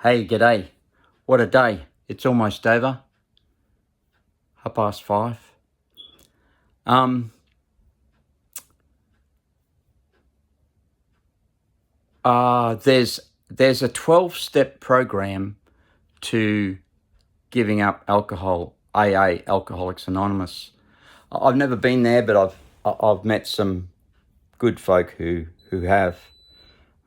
Hey, g'day. What a day. It's almost over. 5:30. There's a 12-step program to giving up alcohol, AA, Alcoholics Anonymous. I've never been there, but I've met some good folk who have,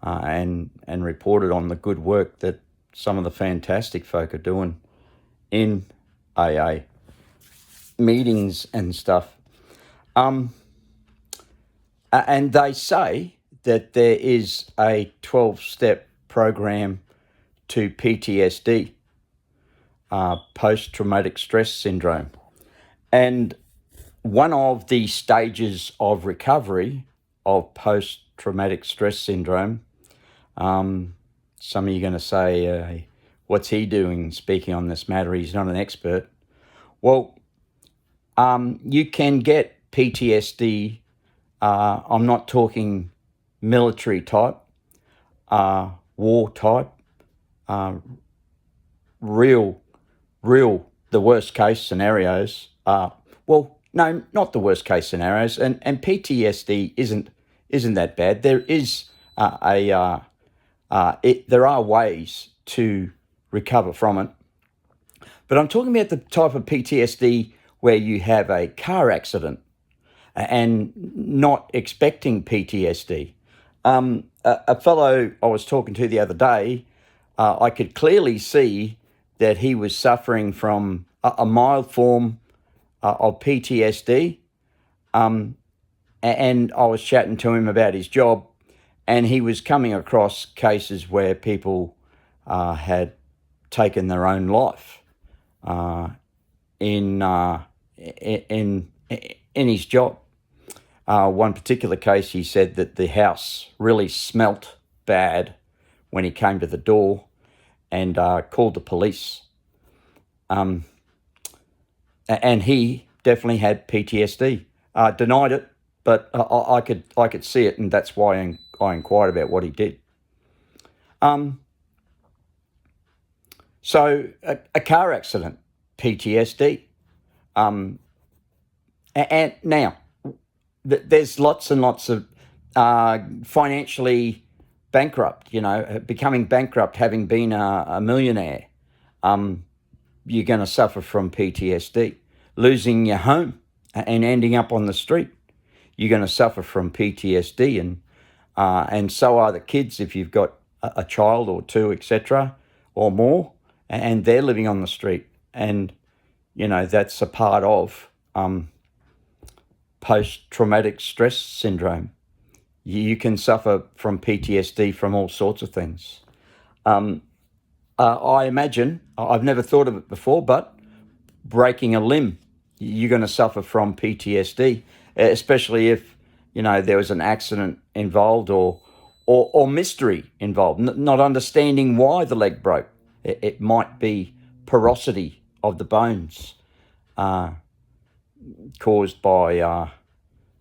and reported on the good work that some of the fantastic folk are doing in AA meetings and stuff. And they say that there is a 12-step program to PTSD, post-traumatic stress syndrome. And one of the stages of recovery of post-traumatic stress syndrome, some of you are going to say, what's he doing speaking on this matter? He's not an expert. Well, you can get PTSD. I'm not talking military type, war type, real, the worst case scenarios. No, not the worst case scenarios. And PTSD isn't that bad. There is there are ways to recover from it. But I'm talking about the type of PTSD where you have a car accident and not expecting PTSD. A fellow I was talking to the other day, I could clearly see that he was suffering from a mild form of PTSD. And I was chatting to him about his job, and he was coming across cases where people had taken their own life in his job. One particular case, he said that the house really smelt bad when he came to the door and called the police. And he definitely had PTSD. Denied it, but I could see it, and that's why I inquired about what he did. So a car accident, PTSD. And now, there's lots and lots of financially bankrupt, becoming bankrupt, having been a millionaire. You're going to suffer from PTSD. Losing your home and ending up on the street, you're going to suffer from PTSD. And so are the kids if you've got a child or two, etc., or more, and they're living on the street. And, that's a part of post-traumatic stress syndrome. You can suffer from PTSD from all sorts of things. I imagine, I've never thought of it before, but breaking a limb, you're going to suffer from PTSD, especially if, there was an accident involved or mystery involved, not understanding why the leg broke. It might be porosity of the bones caused by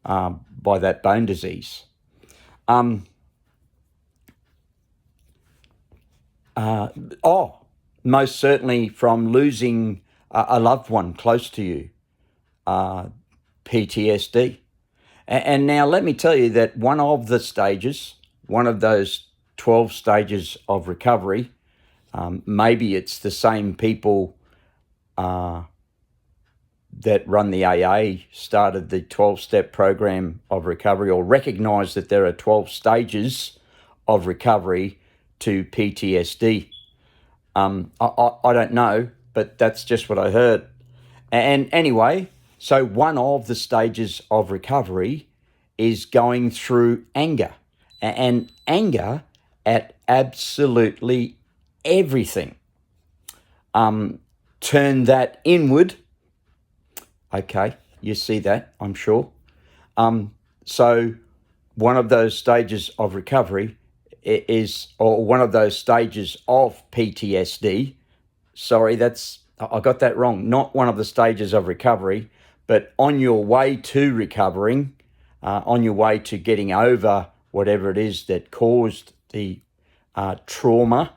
that bone disease. Most certainly from losing a loved one close to you, PTSD. And now let me tell you that one of those 12 stages of recovery, maybe it's the same people that run the AA, started the 12-step program of recovery, or recognize that there are 12 stages of recovery to PTSD. I don't know, but that's just what I heard. And anyway, so one of the stages of recovery is going through anger, and anger at absolutely everything. Turn that inward. Okay, you see that, I'm sure. So one of those stages of recovery or one of those stages of PTSD, I got that wrong, not one of the stages of recovery, but on your way to recovering, on your way to getting over whatever it is that caused the trauma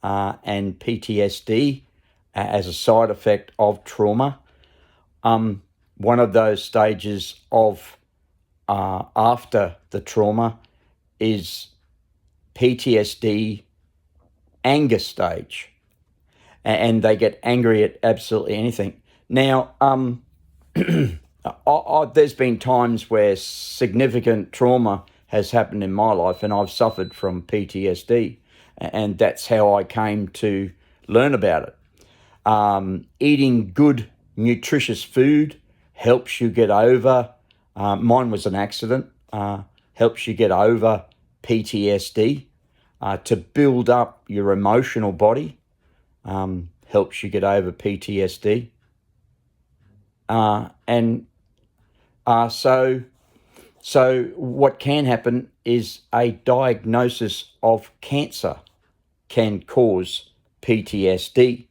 and PTSD as a side effect of trauma. One of those stages of after the trauma is PTSD anger stage, and they get angry at absolutely anything. Now, there's been times where significant trauma has happened in my life, and I've suffered from PTSD, and that's how I came to learn about it. Eating good, nutritious food helps you get over, mine was an accident, helps you get over PTSD. To build up your emotional body helps you get over PTSD. So what can happen is a diagnosis of cancer can cause PTSD.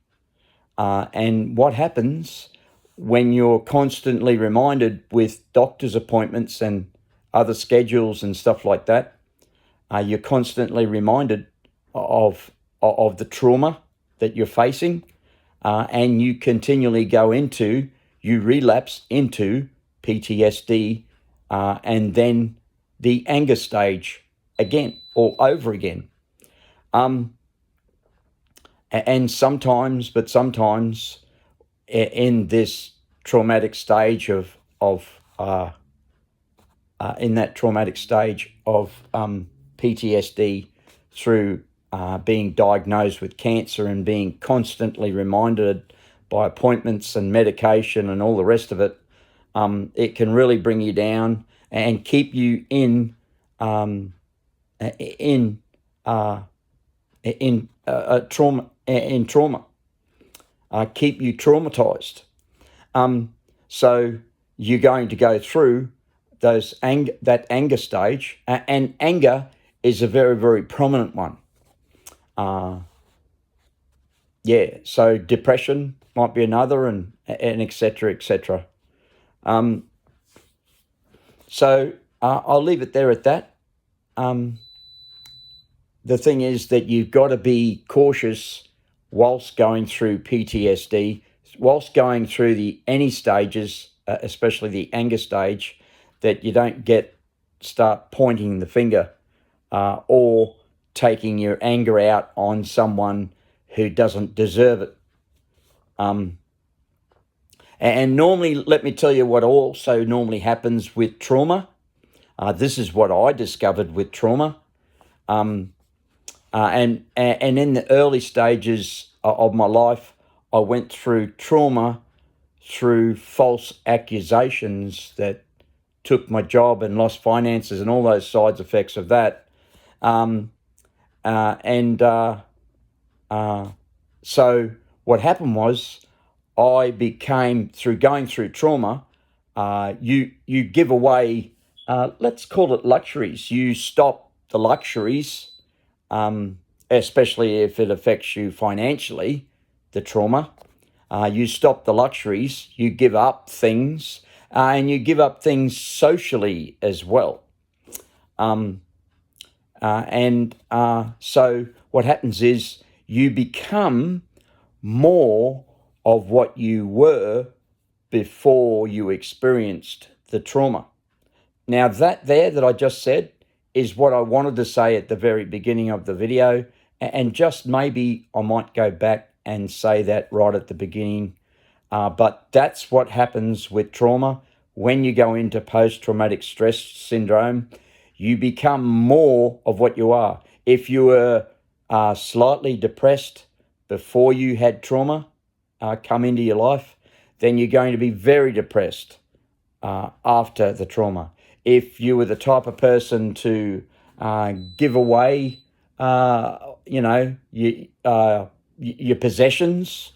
And what happens when you're constantly reminded with doctor's appointments and other schedules and stuff like that, you're constantly reminded of the trauma that you're facing, and you continually you relapse into PTSD, and then the anger stage again, all over again. And sometimes in this traumatic stage of PTSD, through being diagnosed with cancer and being constantly reminded by appointments and medication and all the rest of it, it can really bring you down and keep you in trauma, keep you traumatized. So you're going to go through that anger stage, and anger is a very, very prominent one. So depression might be another, and et cetera, et cetera. So I'll leave it there at that. The thing is that you've got to be cautious whilst going through PTSD, whilst going through any stages, especially the anger stage, that you don't start pointing the finger or taking your anger out on someone who doesn't deserve it. And normally, let me tell you what also normally happens with trauma. This is what I discovered with trauma. And in the early stages of my life, I went through trauma through false accusations that took my job and lost finances and all those side effects of that. So what happened was, I became, through going through trauma, you give away, let's call it luxuries. You stop the luxuries, especially if it affects you financially, the trauma. You stop the luxuries, you give up things, and you give up things socially as well. So what happens is you become more of what you were before you experienced the trauma. Now that I just said is what I wanted to say at the very beginning of the video, and just maybe I might go back and say that right at the beginning. But that's what happens with trauma. When you go into post-traumatic stress syndrome, you become more of what you are. If you were slightly depressed before you had trauma come into your life, then you're going to be very depressed after the trauma. If you were the type of person to give away, your possessions,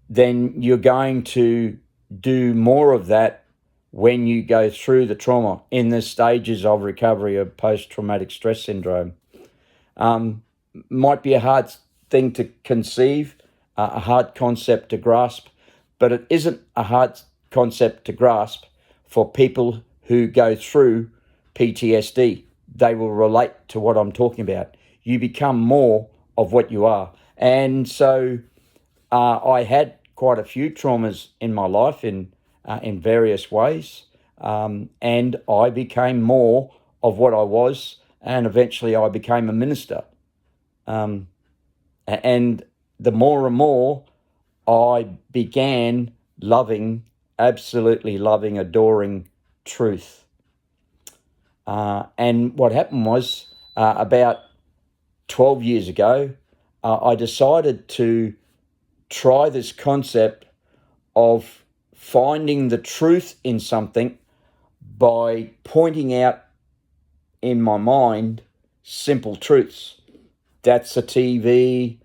then you're going to do more of that when you go through the trauma in the stages of recovery of post-traumatic stress syndrome. Might be a hard thing to conceive, a hard concept to grasp, but it isn't a hard concept to grasp for people who go through PTSD. They will relate to what I'm talking about. You become more of what you are. And so I had quite a few traumas in my life in various ways, and I became more of what I was, and eventually I became a minister. And the more and more I began absolutely loving, adoring truth. And what happened was about 12 years ago, I decided to try this concept of finding the truth in something by pointing out in my mind simple truths. That's a TV.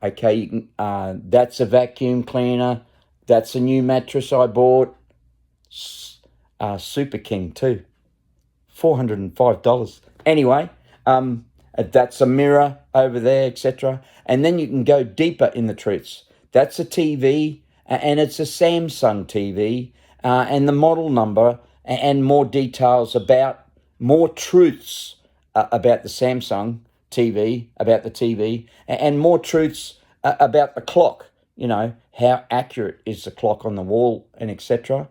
Okay, that's a vacuum cleaner. That's a new mattress I bought. Super King too. $405. Anyway, that's a mirror over there, etc. And then you can go deeper in the truths. That's a TV, and it's a Samsung TV, and the model number, and more details about more truths about the Samsung TV, about the TV, and more truths about the clock. You know, how accurate is the clock on the wall, and etc.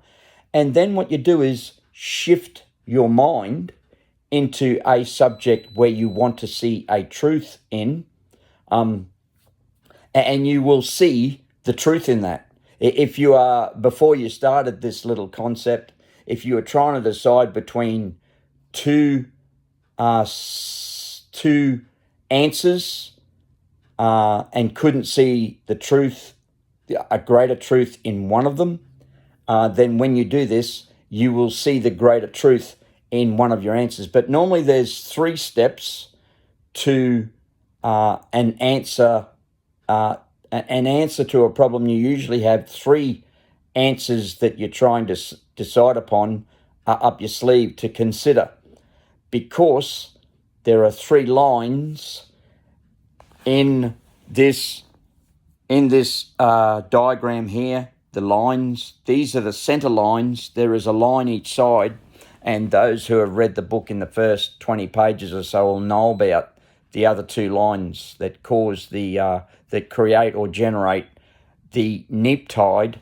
And then what you do is shift your mind into a subject where you want to see a truth in, and you will see the truth in that. If you are, before you started this little concept, if you were trying to decide between two answers and couldn't see the truth, a greater truth in one of them, then when you do this, you will see the greater truth in one of your answers. But normally there's 3 steps to an answer. An answer to a problem. You usually have 3 answers that you're trying to decide upon up your sleeve to consider, because there are 3 lines in this diagram here. The lines, these are the center lines. There is a line each side, and those who have read the book in the first 20 pages or so will know about the other 2 lines that cause that create or generate the neap tide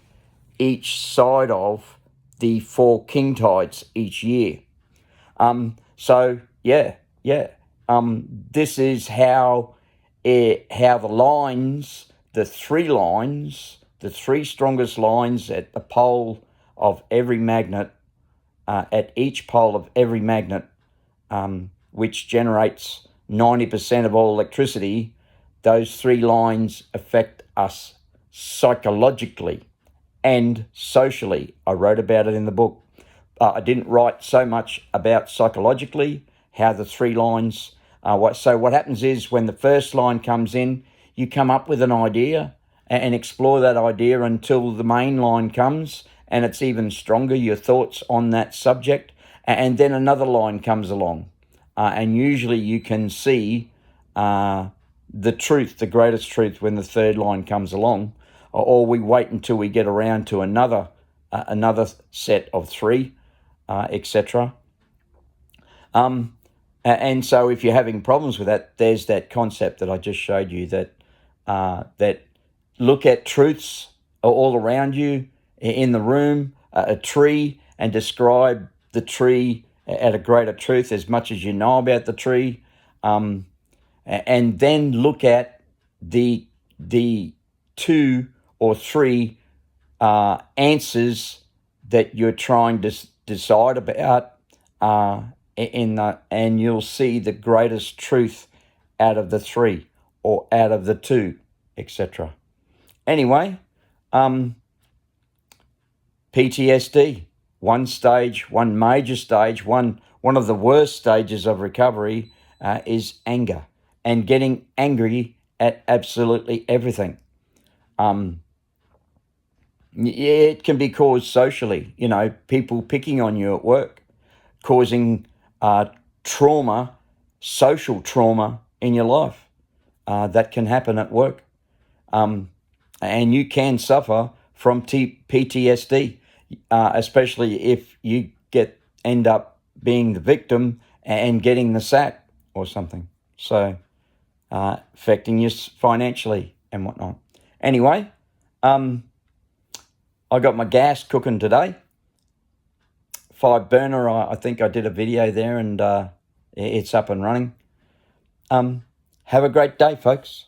each side of the 4 king tides each year. This is how the lines, the 3 lines, the 3 strongest lines at the pole of every magnet, at each pole of every magnet, which generates 90% of all electricity, those 3 lines affect us psychologically and socially. I wrote about it in the book. I didn't write so much about psychologically, how the 3 lines. So what happens is when the first line comes in, you come up with an idea and explore that idea until the main line comes, and it's even stronger, your thoughts on that subject. And then another line comes along. And usually you can see the truth, the greatest truth, when the 3rd line comes along, or we wait until we get around to another set of 3, etc. And so if you're having problems with that, there's that concept that I just showed you, that look at truths all around you, in the room, a tree, and describe the tree at a greater truth as much as you know about the tree, and then look at the 2 or 3 answers that you're trying to decide about, and you'll see the greatest truth out of the 3 or out of the 2, etc. Anyway, PTSD, one major stage, one of the worst stages of recovery is anger, and getting angry at absolutely everything. It can be caused socially, people picking on you at work, causing trauma, social trauma in your life. That can happen at work. And you can suffer from PTSD, especially if you end up being the victim and getting the sack or something. So affecting you financially and whatnot. Anyway, I got my gas cooking today. 5 burner, I think I did a video there, and it's up and running. Have a great day, folks.